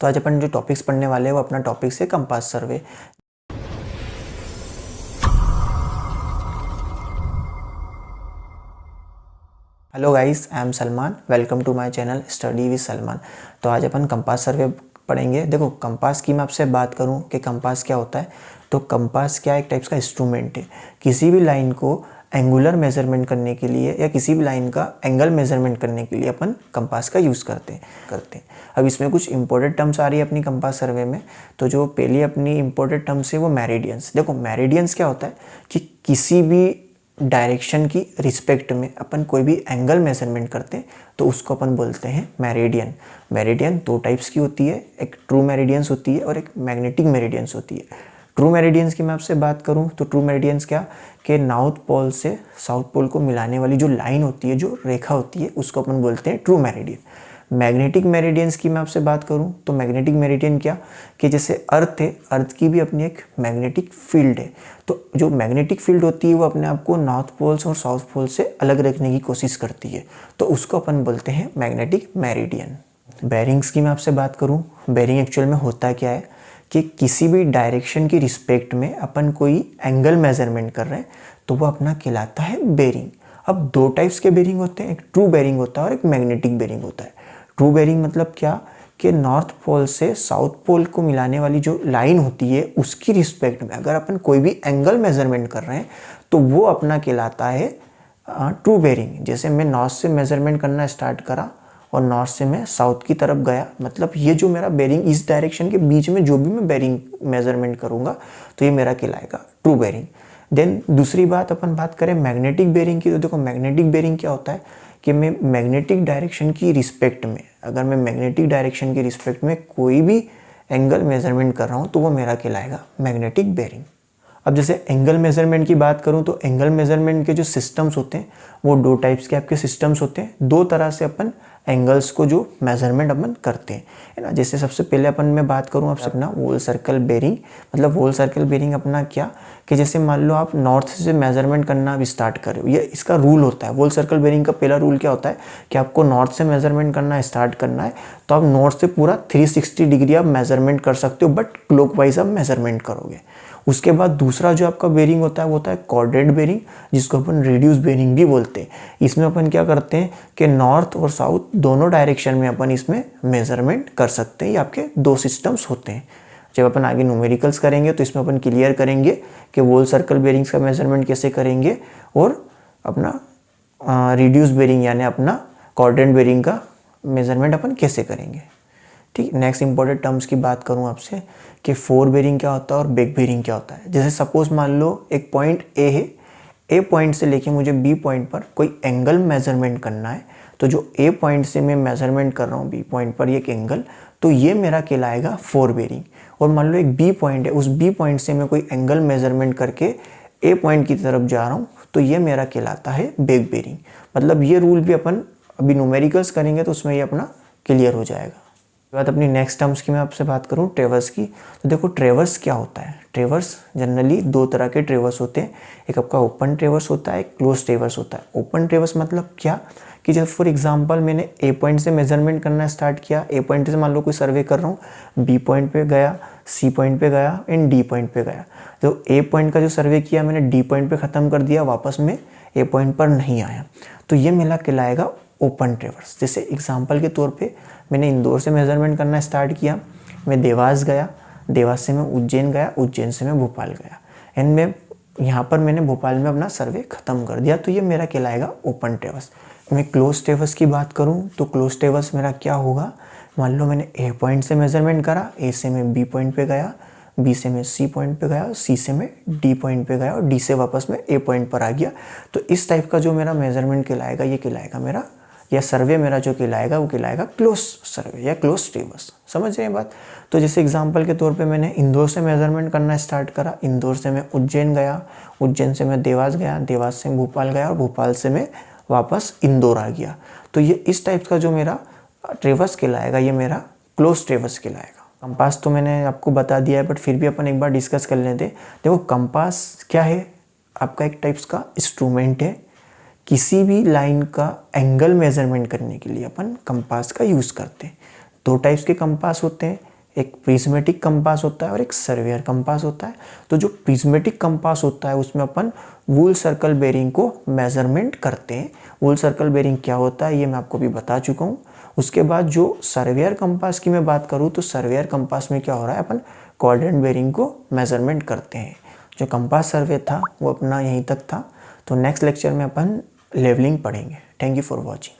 तो आज अपन जो टॉपिक्स पढ़ने वाले हैं वो अपना टॉपिक है compass survey. Hello guys, I am Salman, welcome to my channel study with Salman. तो आज अपन कंपास सर्वे पढ़ेंगे। देखो, कंपास की मैं आपसे बात करूं कि कंपास क्या होता है, तो कंपास क्या एक टाइप्स का इंस्ट्रूमेंट है। किसी भी लाइन को एंगुलर मेजरमेंट करने के लिए या किसी भी लाइन का एंगल मेजरमेंट करने के लिए अपन कंपास का यूज़ करते हैं। अब इसमें कुछ इंपॉर्टेंट टर्म्स आ रही है अपनी कंपास सर्वे में। तो जो पहली अपनी इंपॉर्टेंट टर्म्स है वो मेरिडियंस। देखो, मेरिडियंस क्या होता है कि किसी भी डायरेक्शन की रिस्पेक्ट में अपन कोई भी एंगल मेजरमेंट करते हैं तो उसको अपन बोलते हैं मेरिडियन। मेरिडियन दो टाइप्स की होती है, एक ट्रू मेरिडियंस होती है और एक मैग्नेटिक मेरिडियंस होती है। ट्रू मेरिडियंस की मैं आपसे बात करूं तो ट्रू मेरिडियंस क्या कि नॉर्थ पोल से साउथ पोल को मिलाने वाली जो लाइन होती है, जो रेखा होती है, उसको अपन बोलते हैं ट्रू मेरिडियन। मैग्नेटिक मेरिडियंस की मैं आपसे बात करूं तो मैग्नेटिक मेरिडियन क्या कि जैसे अर्थ है, अर्थ की भी अपनी एक मैग्नेटिक फील्ड है। तो जो मैग्नेटिक फील्ड होती है वो अपने आप को नॉर्थ पोल्स और साउथ पोल से अलग रखने की कोशिश करती है, तो उसको अपन बोलते हैं मैग्नेटिक मेरिडियन। बेरिंग्स की मैं आपसे बात करूं, बेरिंग एक्चुअल में होता क्या है कि किसी भी डायरेक्शन की रिस्पेक्ट में अपन कोई एंगल मेजरमेंट कर रहे हैं तो वो अपना कहलाता है बेरिंग। अब दो टाइप्स के बेरिंग होते हैं, एक ट्रू बेरिंग होता है और एक मैग्नेटिक बेरिंग होता है। ट्रू बेरिंग मतलब क्या कि नॉर्थ पोल से साउथ पोल को मिलाने वाली जो लाइन होती है उसकी रिस्पेक्ट में अगर अपन कोई भी एंगल मेजरमेंट कर रहे हैं तो वो अपना कहलाता है ट्रू बेरिंग। जैसे मैं नॉर्थ से मेजरमेंट करना स्टार्ट करा और नॉर्थ से मैं साउथ की तरफ गया, मतलब ये जो मेरा बेरिंग इस डायरेक्शन के बीच में जो भी मैं बेरिंग मेजरमेंट करूंगा तो ये मेरा कहलाएगा ट्रू बेरिंग। देन दूसरी बात अपन बात करें मैग्नेटिक बेरिंग की, तो देखो मैग्नेटिक बेरिंग क्या होता है कि मैं मैग्नेटिक डायरेक्शन की रिस्पेक्ट में, अगर मैं मैग्नेटिक डायरेक्शन की रिस्पेक्ट में कोई भी एंगल मेजरमेंट कर रहा हूँ तो वो मेरा कहलाएगा मैग्नेटिक बेरिंग। अब जैसे एंगल मेजरमेंट की बात करूं तो एंगल मेजरमेंट के जो सिस्टम्स होते हैं वो दो टाइप्स के आपके सिस्टम्स होते हैं। दो तरह से अपन एंगल्स को जो मेजरमेंट अपन करते हैं, है ना। जैसे सबसे पहले अपन मैं बात करूं आपसे अपना वोल सर्कल बेरिंग, मतलब वोल सर्कल बेरिंग अपना क्या कि जैसे मान लो आप नॉर्थ से मेजरमेंट करना भी स्टार्ट कर रहे हो, ये इसका रूल होता है। वोल सर्कल बेरिंग का पहला रूल क्या होता है कि आपको नॉर्थ से मेजरमेंट करना स्टार्ट करना है तो आप नॉर्थ से पूरा 360 डिग्री आप मेजरमेंट कर सकते हो, बट क्लॉकवाइज आप मेजरमेंट करोगे। उसके बाद दूसरा जो आपका बेरिंग होता है वो होता है क्वाड्रेंट बेरिंग, जिसको अपन रेडियस बेरिंग भी बोलते हैं। इसमें अपन क्या करते हैं कि नॉर्थ और साउथ दोनों डायरेक्शन में अपन इसमें मेजरमेंट कर सकते हैं। ये आपके दो सिस्टम्स होते हैं। जब अपन आगे न्यूमेरिकल्स करेंगे तो इसमें अपन क्लियर करेंगे कि वोल सर्कल बेरिंग्स का मेजरमेंट कैसे करेंगे और अपना रेडियस बेरिंग यानी अपना क्वाड्रेंट बेरिंग का मेजरमेंट अपन कैसे करेंगे। ठीक, नेक्स्ट इंपॉर्टेंट टर्म्स की बात करूं आपसे कि फोर बेरिंग क्या होता है और बैक बेरिंग क्या होता है। जैसे सपोज मान लो एक पॉइंट ए है, ए पॉइंट से लेके मुझे बी पॉइंट पर कोई एंगल मेजरमेंट करना है, तो जो ए पॉइंट से मैं मेजरमेंट कर रहा हूँ बी पॉइंट पर एक एंगल, तो ये मेरा कहलाएगा फोर बेरिंग। और मान लो एक बी पॉइंट है, उस बी पॉइंट से मैं कोई एंगल मेजरमेंट करके ए पॉइंट की तरफ जा रहा हूँ तो ये मेरा कहलाता है बैक बेरिंग। मतलब ये रूल भी अपन अभी न्यूमेरिकल्स करेंगे तो उसमें ये अपना क्लियर हो जाएगा। बात अपनी नेक्स्ट टर्म्स की मैं आपसे बात करूं ट्रेवर्स की, तो देखो ट्रेवर्स क्या होता है। ट्रेवर्स जनरली दो तरह के ट्रेवर्स होते हैं, एक आपका ओपन ट्रेवर्स होता है, एक क्लोज ट्रेवर्स होता है। ओपन ट्रेवर्स मतलब क्या कि जब फॉर एग्जांपल मैंने ए पॉइंट से मेजरमेंट करना स्टार्ट किया, ए पॉइंट से मान लो कोई सर्वे कर रहा हूँ, बी पॉइंट पे गया, सी पॉइंट पे गया एंड डी पॉइंट पे गया। तो ए पॉइंट का जो सर्वे किया मैंने डी पॉइंट पे ख़त्म कर दिया, वापस में ए पॉइंट पर नहीं आया, तो ये मेरा कहलाएगा ओपन ट्रेवर्स। जैसे एग्जांपल के तौर पे मैंने इंदौर से मेजरमेंट करना स्टार्ट किया, मैं देवास गया, देवास से मैं उज्जैन गया, उज्जैन से मैं भोपाल गया एंड मैं यहाँ पर मैंने भोपाल में अपना सर्वे ख़त्म कर दिया, तो ये मेरा कहलाएगा ओपन ट्रेवर्स। मैं क्लोज ट्रेवर्स की बात करूँ तो क्लोज ट्रेवर्स मेरा क्या होगा, मान लो मैंने ए पॉइंट से मेजरमेंट करा, ए से मैं बी पॉइंट पे गया, बी से मैं सी पॉइंट पे गया, सी से मैं डी पॉइंट पे गया और डी से वापस मैं ए पॉइंट पर आ गया। तो इस टाइप का जो मेरा मेजरमेंट कहलाएगा ये कहलाएगा मेरा, या सर्वे मेरा जो कहलाएगा वो कहलाएगा क्लोज सर्वे या क्लोज ट्रेवर्स। समझ रहे हैं बात। तो जैसे एग्जांपल के तौर पे मैंने इंदौर से मेजरमेंट करना स्टार्ट करा, इंदौर से मैं उज्जैन गया, उज्जैन से मैं देवास गया, देवास से भोपाल गया और भोपाल से मैं वापस इंदौर आ गया। तो ये इस टाइप का जो मेरा ट्रेवर्स कहलाएगा ये मेरा क्लोज ट्रेवर्स कहलाएगा। कंपास तो मैंने आपको बता दिया है, बट फिर भी अपन एक बार डिस्कस कर लेते हैं। देखो कंपास क्या है, आपका एक टाइप्स का इंस्ट्रूमेंट है। किसी भी लाइन का एंगल मेजरमेंट करने के लिए अपन कंपास का यूज़ करते हैं। दो टाइप्स के कंपास होते हैं, एक प्रिज्मेटिक कंपास होता है और एक सर्वेयर कंपास होता है। तो जो प्रिज्मेटिक कंपास होता है उसमें अपन वूल सर्कल बेरिंग को मेजरमेंट करते हैं। वूल सर्कल बेरिंग क्या होता है ये मैं आपको भी बता चुका हूँ। उसके बाद जो सर्वेयर कंपास की मैं बात करूँ तो सर्वेयर कंपास में क्या हो रहा है, अपन क्वाड्रेंट बेरिंग को मेजरमेंट करते हैं। जो कंपास सर्वे था वो अपना यहीं तक था। तो नेक्स्ट लेक्चर में अपन लेवलिंग पढ़ेंगे। Thank you for watching.